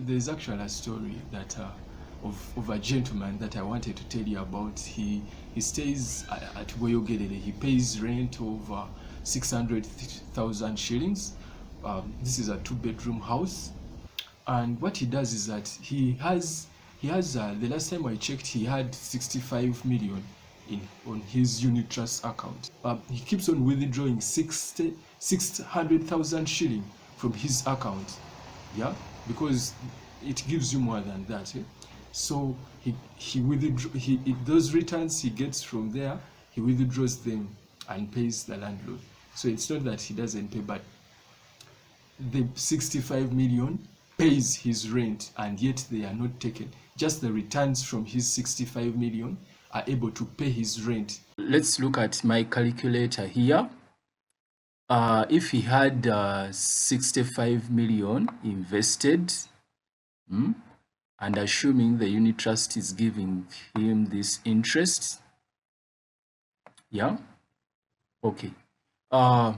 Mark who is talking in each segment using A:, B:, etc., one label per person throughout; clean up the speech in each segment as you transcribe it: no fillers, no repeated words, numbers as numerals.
A: there's actually a story that of a gentleman that I wanted to tell you about. He stays at Boyogelele. He pays rent of 600,000 shillings. This is a two-bedroom house, and what he does is that he has the last time I checked, he had 65 million in on his unit trust account. He keeps on withdrawing 600,000 shilling from his account, yeah, because it gives you more than that, eh? So he withdraw those returns he gets from there, he withdraws them and pays the landlord. So it's not that he doesn't pay, but the 65 million pays his rent, and yet they are not taken. Just the returns from his 65 million are able to pay his rent. Let's look at my calculator here. If he had 65 million invested, and assuming the unit trust is giving him this interest, yeah, okay,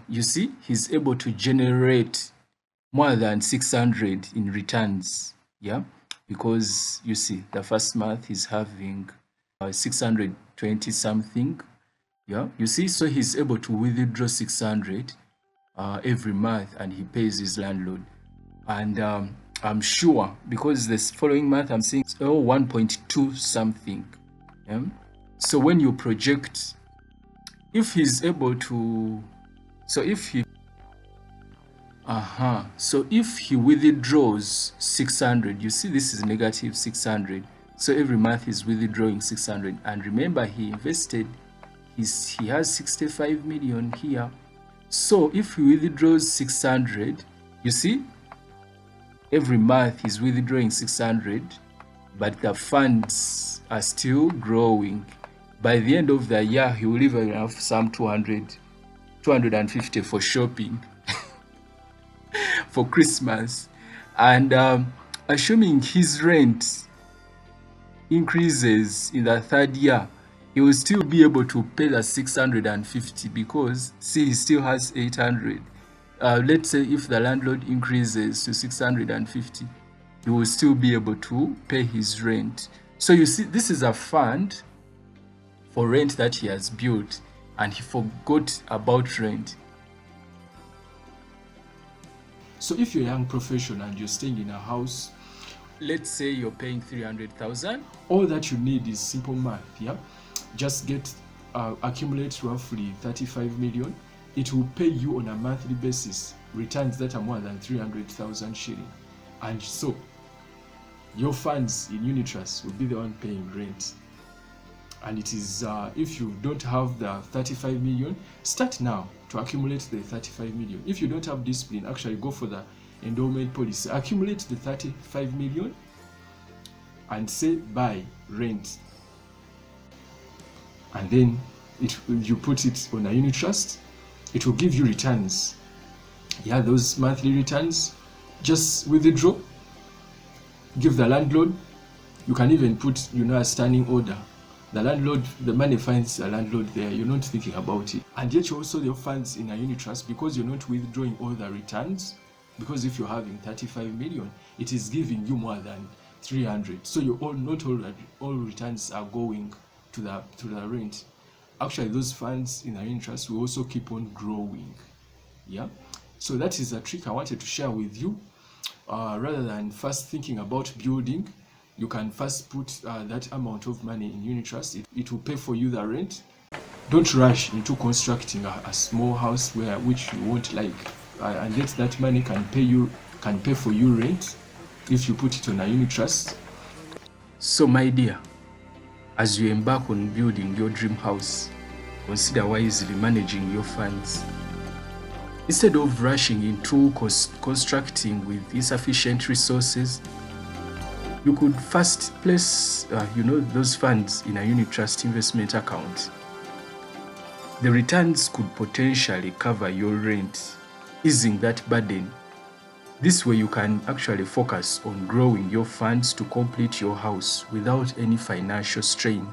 A: you see, he's able to generate more than 600 in returns, yeah, because you see the first month he's having 620 something, yeah, you see, so he's able to withdraw 600 every month, and he pays his landlord. And I'm sure because this following month I'm seeing 1.2 something, yeah? So when you project, if he's able to, so if he so if he withdraws 600, you see this is negative 600, so every month he's withdrawing 600. And remember, he invested, he has 65 million here. So if he withdraws 600, you see every month he's withdrawing 600, but the funds are still growing. By the end of the year, he will even have some 250 for shopping for Christmas. And assuming his rent increases in the third year, he will still be able to pay the 650, because see, he still has 800. Let's say if the landlord increases to 650, he will still be able to pay his rent. So you see, this is a fund for rent that he has built, and he forgot about rent. So if you're a young professional and you're staying in a house, let's say you're paying 300,000, all that you need is simple math, yeah? Just accumulate roughly 35 million. It will pay you on a monthly basis returns that are more than 300,000 shilling. And so your funds in unit trust will be the one paying rent. And it is, if you don't have the 35 million, start now to accumulate the 35 million. If you don't have discipline, actually go for the endowment policy. Accumulate the 35 million and say buy rent. And then you put it on a unit trust, it will give you returns. Yeah, those monthly returns, just withdraw, give the landlord. You can even put, a standing order. The landlord, the money finds the landlord there, you're not thinking about it. And yet you also your funds in a unit trust, because you're not withdrawing all the returns, because if you're having 35 million, it is giving you more than 300. So not all returns are going to the rent. Actually, those funds in our interest will also keep on growing. Yeah, so that is a trick I wanted to share with you. Rather than first thinking about building, you can first put that amount of money in unit trust. It will pay for you the rent. Don't rush into constructing a small house which you won't like, and yet that money can pay for you rent if you put it on a unit trust. So my dear, as you embark on building your dream house, consider wisely managing your funds. Instead of rushing into constructing with insufficient resources, you could first place those funds in a unit trust investment account. The returns could potentially cover your rent, easing that burden. This way you can actually focus on growing your funds to complete your house without any financial strain.